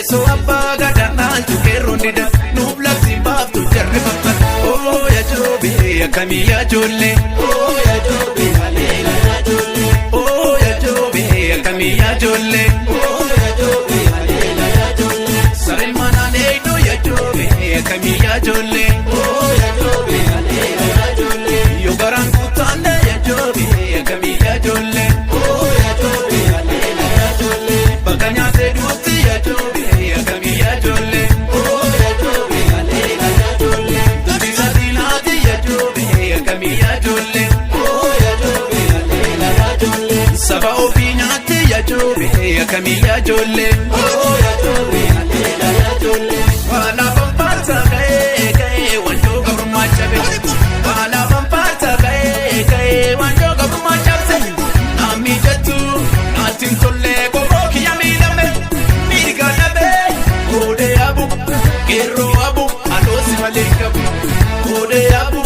So apaga danal tu kerondida nubla zimbab tu jarre papa oh ya jobe ya kamiya jolle oh ya jobe halela ya jolle oh ya jobe ya kamiya jolle oh ya jobe halela ya jolle sare manane no ya jobe ya kamiya jolle oh ya jobe halela ya jolle yo garangu tanda ya jobe ya kamiya jolle oh ya jobe halela ya jolle baganya se duti ya jobe Saba opinyati ya jobe ya kamiya jolle oh ya jobe halela ya jolle wala bamparta gae wanjo gabuma chabe wala bamparta gae wanjo gabuma chabe nami jatu natin tolle ko roki yamilame mirga nabe ode abu kero abu adosi malekabu ode abu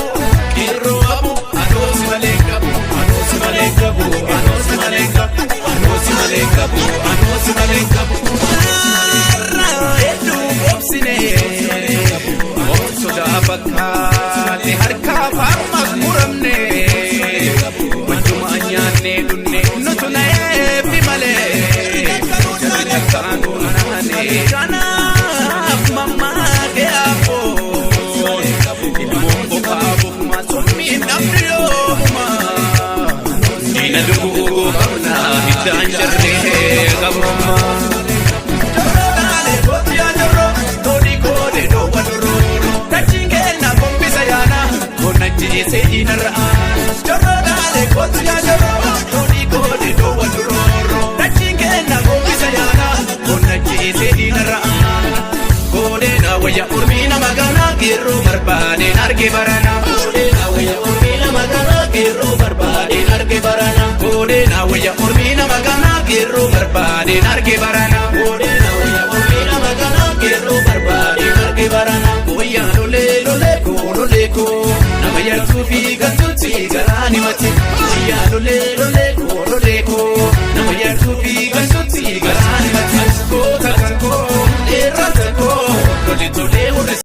kero abu adosi malekabu adosi malekabu adosi malekabu adosi malekabu adosi malekabu edu opsine soda bakka te harka farma muramne wajumanya ne dunne nutune bimale kanu nane kana mama ge apo ilmo babu ma summi namlo ma ندعو قبنا بدان جره قبرما جرو دالي بوتي جرو تودي كودي دو ودرو تجينا بومبي سيانا كونجي سيدنا الران جرو دالي بوتي جرو تودي كودي دو ودرو تجينا بومبي سيانا كونجي سيدنا الران كودينا ويا أرمينا مغانا كيرو برباني ناركي برانا كودينا ويا أرمينا مغانا كيرو برباني ناركي برانا Kode na waya ormina magana kiro barbade narke barana kode